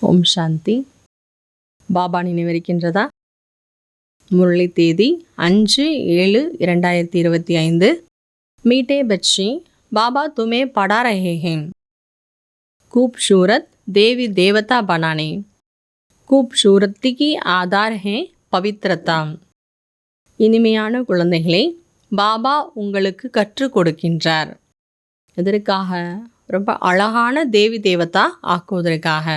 ஓம் சாந்தி. பாபா நினைவிருக்கின்றதா? முரளி தேதி 5/7/2025. मीठे बच्चे, बाबा तुम्हें पढ़ा रहे हैं खूबसूरत देवी देवता बनाने. खूबसूरती की आधार है पवित्रता. இனிமையான குழந்தைகளே, பாபா உங்களுக்கு கற்றுக் கொடுக்கின்றார். எதற்காக? ரொம்ப அழகான தேவி தேவதா ஆக்குவதற்காக.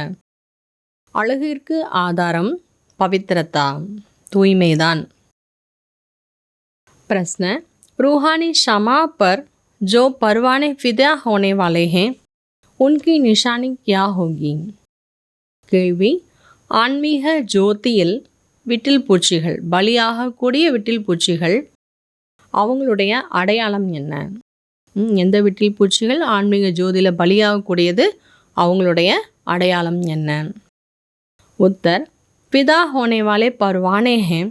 அழகிற்கு ஆதாரம் पवित्रता, தூய்மைதான். प्रश्न: रूहानी शमा पर जो परवाने फिदा होने वाले हैं उनकी निशानी क्या होगी? கேள்வி: ஆன்மீக ஜோதியில் விட்டில் பூச்சிகள், பலியாகக்கூடிய விட்டில் பூச்சிகள், அவங்களுடைய அடையாளம் என்ன? எந்த விட்டில் பூச்சிகள் ஆன்மீக ஜோதியில் பலியாகக்கூடியது, அவங்களுடைய அடையாளம் என்ன? उत्तर: फिदा होने वाले परवाने हैं,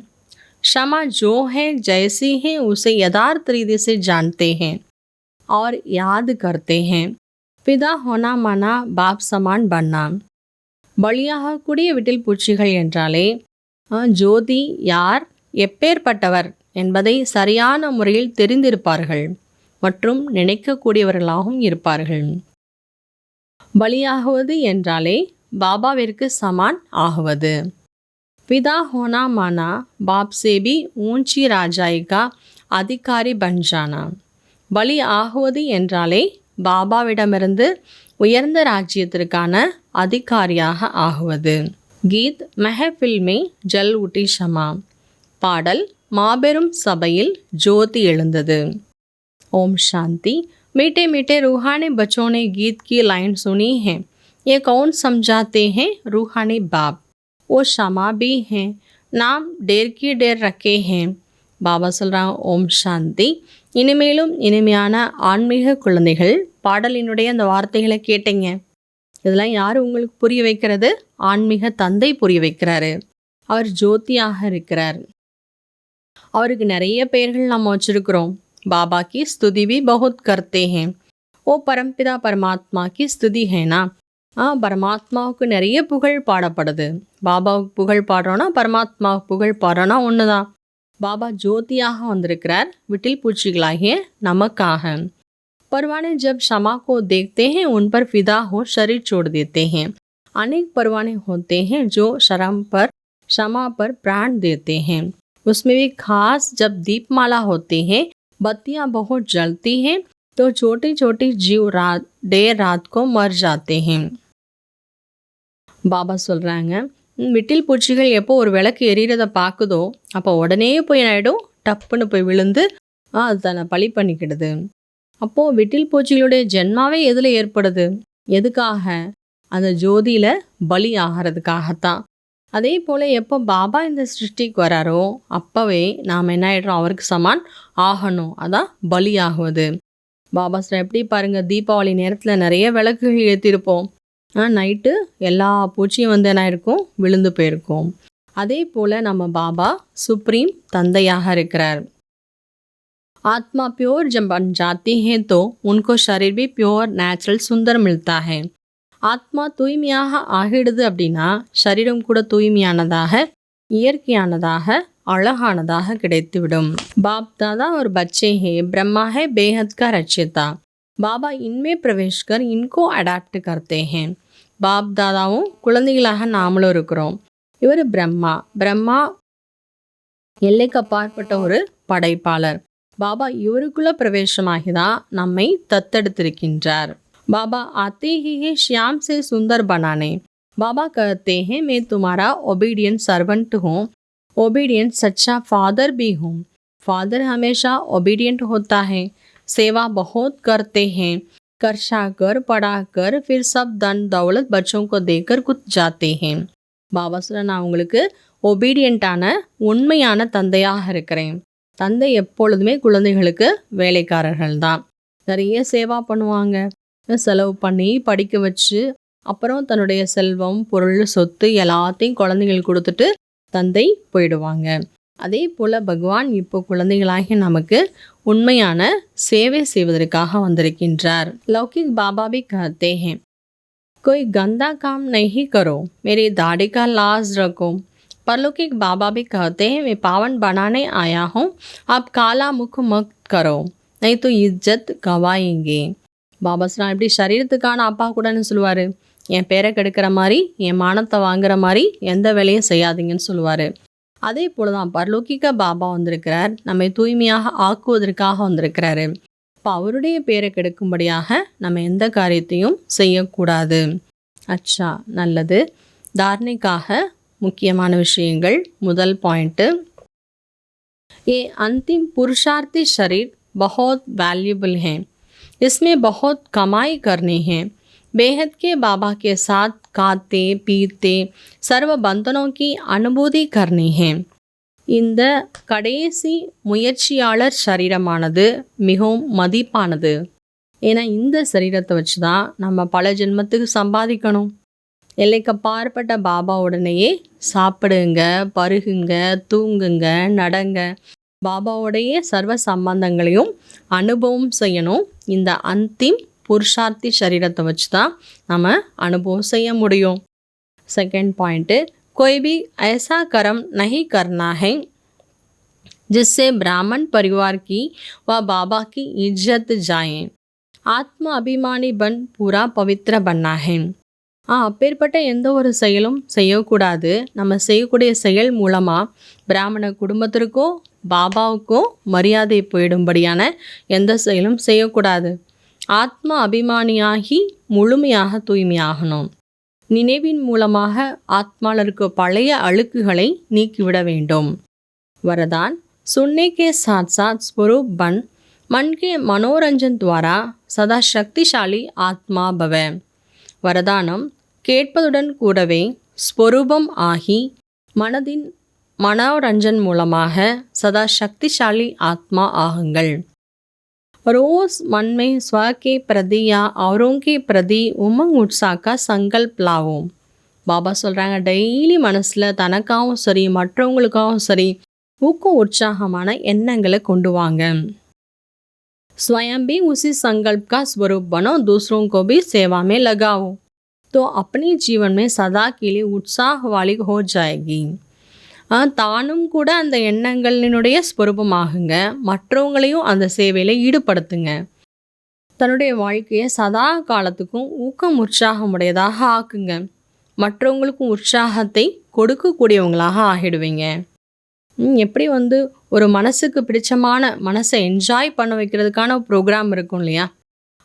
क्षमा जो है जैसी है उसे यथार्थ रीति से जानते हैं और याद करते हैं. फिदा होना मना बाप समान बनना. பலியாகக்கூடிய விட்டில் பூச்சிகள் என்றாலே ஜோதி யார், எப்பேற்பட்டவர் என்பதை சரியான முறையில் தெரிந்திருப்பார்கள் மற்றும் நினைக்கக்கூடியவர்களாகவும் இருப்பார்கள். பலியாகுவது என்றாலே பாபாவிற்கு சமான் ஆகுவது. पिता होना माना बाप से भी ऊंची राजाई का अधिकारी बन जाना. பலி ஆகுவது என்றாலே பாபாவிடமிருந்து உயர்ந்த ராஜ்யத்திற்கான அதிகாரியாக ஆகுவது. கீத் மெஹஃபில் में जल उठी क्षमा. பாடல் மாபெரும் சபையில் ஜோதி எழுந்தது. ओम शांति. मीठे मीठे रूहानी बच्चों ने गीत की लाइन सुनी है. ये कौन समझाते हैं? रूहानी बाप. वो क्षमा भी हैं, नाम डेर की डेर रखे हैं. பாபா சொல்கிறாங்க, ஓம் சாந்தி. இனிமேலும் இனிமையான ஆன்மீக குழந்தைகள், பாடலினுடைய அந்த வார்த்தைகளை கேட்டீங்க. இதெல்லாம் யார் உங்களுக்கு புரிய வைக்கிறது? ஆன்மீக தந்தை புரிய வைக்கிறாரு. அவர் ஜோதியாக இருக்கிறார். அவருக்கு நிறைய பெயர்கள் நம்ம வச்சுருக்கிறோம். बाबा की स्तुति भी बहुत करते हैं. वो परमपिता परमात्मा की स्तुति है ना. பரமாத்மாவுக்கு நிறைய புகழ் பாடப்படுது. பாபாவுக்கு புகழ் பாடுறோன்னா பரமாத்மாவுக்கு புகழ் பாடுறோன்னா ஒன்று தான். பாபா ஜோதியாக வந்திருக்கிறார் விட்டில் பூச்சிகளாகிய நமக்காக. परवाने जब क्षमा को देखते हैं उन पर फिदा हो शरीर छोड़ देते हैं. अनेक परवाने होते हैं जो शर्म पर क्षमा पर प्राण देते हैं. उसमें भी खास जब दीपमाला होती है, बत्तियां बहुत जलती हैं तो छोटी छोटी जीव देर रात को मर जाते हैं. பாபா சொல்கிறாங்க, விட்டில் பூச்சிகள் எப்போ ஒரு விளக்கு எரியறதை பார்க்குதோ அப்போ உடனே போய் ஆகிடும், டப்புன்னு போய் விழுந்து அது தன்னை பழி பண்ணிக்கிடுது. அப்போது விட்டில் பூச்சிகளுடைய ஜென்மாவே எதில் ஏற்படுது? எதுக்காக? அந்த ஜோதியில் பலி ஆகிறதுக்காகத்தான். அதே போல் எப்போ பாபா இந்த சிருஷ்டிக்கு வராரோ அப்போவே நாம் என்ன ஆகிடுறோம்? அவருக்கு சமான் ஆகணும். அதான் பலி ஆகுவது. பாபா சார் எப்படி பாருங்கள், தீபாவளி நேரத்தில் நிறைய விளக்குகள் ஏற்றிருப்போம். நைட்டு எல்லா பூச்சியும் வந்து என்ன இருக்கும்? விழுந்து போயிருக்கும். அதே போல் நம்ம பாபா சுப்ரீம் தந்தையாக இருக்கிறார். आत्मा प्योर जब बन जाती है तो उनको शरीर भी प्योर नेचुरल सुंदर मिलता है. ஆத்மா தூய்மையாக ஆகிடுது அப்படின்னா சரீரம் கூட தூய்மையானதாக, இயற்கையானதாக, அழகானதாக கிடைத்துவிடும். பாப் தாதா ஒரு பச்சே ஹே, பிரம்மா ஹே बेहद का रचयिता. பாபா இன்மே प्रवेश कर इनको अडाप्ट करते हैं. பாப் தாதாவும் குழந்தைகளாக நாமளும் இருக்கிறோம். இவர் பிரம்மா. பிரம்மா எல்லைக்கு அப்பாற்பட்ட ஒரு படைப்பாளர். பாபா இவருக்குள்ள பிரவேசமாகி தான் நம்மை தத்தெடுத்திருக்கின்றார். बाबा आते ही है श्याम से सुंदर बनाने. बाबा कहते हैं मैं तुम्हारा ओबीडियंट सर्वेंट हूँ, ओबीडियंट सच्चा फादर भी हूँ. फादर हमेशा ओबीडियंट होता है, सेवा बहुत करते हैं, खर्चा कर पढ़ा कर फिर सब धन दौलत बच्चों को देकर कुछ जाते हैं. பாபா சொல்ல, நான் உங்களுக்கு ஒபீடியண்ட்டான உண்மையான தந்தையாக இருக்கிறேன். தந்தை எப்பொழுதுமே குழந்தைகளுக்கு வேலைக்காரர்கள் தான். நிறைய சேவா பண்ணுவாங்க, செலவு பண்ணி படிக்க வச்சு அப்புறம் தன்னுடைய செல்வம், பொருள், சொத்து எல்லாத்தையும் குழந்தைங்களுக்கு கொடுத்துட்டு தந்தை போயிடுவாங்க. அதே போல் பகவான் இப்போ குழந்தைகளாகி நமக்கு உண்மையான சேவை செய்வதற்காக வந்திருக்கின்றார். லௌகிக் பாபா भी कहते हैं कोई गंदा काम नहीं करो, मेरी दाढ़ी का लाज रखो। परलौकिक बाबा भी कहते हैं, मैं पावन बनाने आया हूँ, आप काला मुख मत करो, नहीं तो इज्जत गवाएंगे. பாபா சொன்னா இப்படி சரீரத்துக்கான அப்பா கூடன்னு சொல்லுவார், என் பேரை கெடுக்கிற மாதிரி என் மானத்தை வாங்குற மாதிரி எந்த வேலையும் செய்யாதீங்கன்னு சொல்லுவார். அதே போல தான் பரலோகிக்க பாபா வந்திருக்கிறார், நம்மை தூய்மையாக ஆக்குவதற்காக வந்திருக்கிறாரு. இப்போ அவருடைய பேரை கெடுக்கும்படியாக நம்ம எந்த காரியத்தையும் செய்யக்கூடாது. அச்சா, நல்லது. தாரணைக்காக முக்கியமான விஷயங்கள். முதல் பாயிண்ட்டு, ये अंतिम पुरुषार्थी शरीर बहुत वैल्यूबल है, इसमें बहुत कमाई करनी है. बेहद के बाबा के साथ खाते पीते सर्व बंधनों की अनुभूति करनी है. இந்த கடைசி முயற்சியாளர் சரீரமானது மிகவும் மதிப்பானது. ஏன்னா இந்த சரீரத்தை வச்சு தான் நம்ம பல ஜென்மத்துக்கு சம்பாதிக்கணும். எல்லைக்கு அப்பாற்பட்ட பாபா உடனேயே சாப்பிடுங்க, பருகுங்க, தூங்குங்க, நடங்க, பாபாவோடைய சர்வ சம்பந்தங்களையும் அனுபவம் செய்யணும். இந்த அந்திம் புருஷார்த்தி சரீரத்தை வச்சு தான் நம்ம அனுபவம் செய்ய முடியும். செகண்ட் பாயிண்ட்டு, कोई भी ऐसा कर्म नहीं करना है जिससे ब्राह्मण परिवार की व बाबा की इज्जत जाए. ஆத்ம அபிமானி பன் பூரா பவித்ர பண்ணா है. அப்பேற்பட்ட எந்த ஒரு செயலும் செய்யக்கூடாது. நம்ம செய்யக்கூடிய செயல் மூலமாக பிராமண குடும்பத்திற்கோ பாபாவுக்கோ மரியாதை போயிடும்படியான எந்த செயலும் செய்யக்கூடாது. ஆத்ம அபிமானியாகி முழுமையாக தூய்மையாகணும். நினைவின் மூலமாக ஆத்மாவிற்கு பழைய அழுக்குகளை நீக்கிவிட வேண்டும். वरदान, सुनने के साथ साथ स्वरूप बन मन के मनोरंजन द्वारा सदा शक्तिशाली आत्मा भव. வரதானம், கேட்பதுடன் கூடவே ஸ்வரூபம் ஆகி மனதின் மனோரஞ்சன் மூலமாக சதா சக்திசாலி ஆத்மா ஆகுங்கள். रोज मन में स्व के प्रति या औरों के प्रति उमंग उत्साह का संकल्प लाओ. பாபா சொல்கிறாங்க, டெய்லி மனசில் தனக்காகவும் சரி மற்றவங்களுக்காகவும் சரி ஊக்கம் உற்சாகமான எண்ணங்களை கொண்டு வாங்க. स्वयं भी उसी संकल्प का स्वरूप बनो, दूसरों को भी सेवा में लगाओ, तो अपने जीवन में सदा के लिए उत्साह वाली हो जाएगी. தானும் கூட அந்த எண்ணங்களினுடைய ஸ்வரூபமாகுங்க, மற்றவங்களையும் அந்த சேவையில் ஈடுபடுத்துங்க. தன்னுடைய வாழ்க்கையை சதா காலத்துக்கும் ஊக்கம் உற்சாகமுடையதாக ஆக்குங்க. மற்றவங்களுக்கும் உற்சாகத்தை கொடுக்கக்கூடியவங்களாக ஆகிடுவீங்க. எப்படி ஒரு மனசுக்கு பிடிச்சமான மனசை என்ஜாய் பண்ண வைக்கிறதுக்கான ப்ரோக்ராம் இருக்கும் இல்லையா,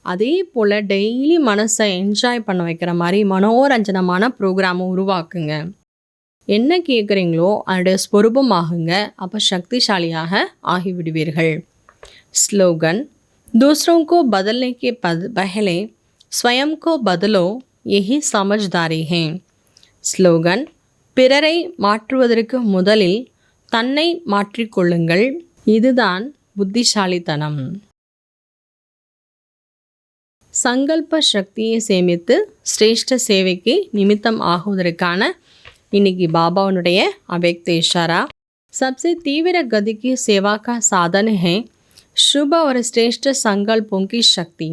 அதே போல் டெய்லி மனசை என்ஜாய் பண்ண வைக்கிற மாதிரி மனோரஞ்சனமான ப்ரோக்ராமை உருவாக்குங்க. என்ன கேட்குறீங்களோ அதனுடைய ஸ்வரூபமாகுங்க. அப்போ சக்திசாலியாக ஆகிவிடுவீர்கள். ஸ்லோகன், दूसरों को बदलने के पहले स्वयं को बदलो, यही समझदारी है. ஸ்லோகன், பிறரை மாற்றுவதற்கு முதலில் தன்னை மாற்றிக்கொள்ளுங்கள், இதுதான் புத்திசாலித்தனம். சங்கல்ப சக்தியை சேமித்து சிரேஷ்ட சேவைக்கு நிமித்தம் ஆகுவதற்கான இன்னைக்கு பாபாவுடைய அவ்யக்த இஷாரா. सबसे तीव्र गति की सेवा का साधन है शुभ और श्रेष्ठ संकल्पों की शक्ति.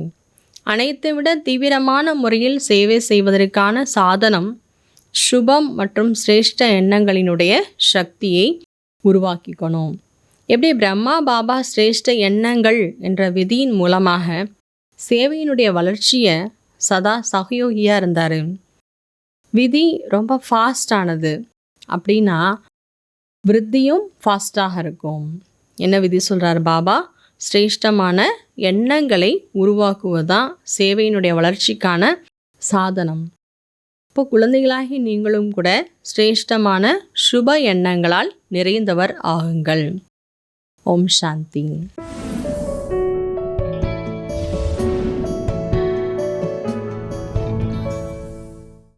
அனைத்தை விட தீவிரமான முறையில் சேவை செய்வதற்கான சாதனம் சுபம் மற்றும் சிரேஷ்ட எண்ணங்களினுடைய சக்தியை உருவாக்கிக்கணும். எப்படி பிரம்மா பாபா சிரேஷ்ட எண்ணங்கள் என்ற விதியின் மூலமாக சேவையினுடைய வளர்ச்சியை சதா சகயோகியாக இருந்தார். விதி ரொம்ப ஃபாஸ்டானது அப்படின்னா விருத்தியும் ஃபாஸ்டாக இருக்கும். என்ன விதி சொல்கிறார் பாபா? சிரேஷ்டமான எண்ணங்களை உருவாக்குவதுதான் சேவையினுடைய வளர்ச்சிக்கான சாதனம். இப்போ குழந்தைகளாகி நீங்களும் கூட சிரேஷ்டமான சுப எண்ணங்களால் நிறைந்தவர் ஆகுங்கள். ஓம் சாந்தி.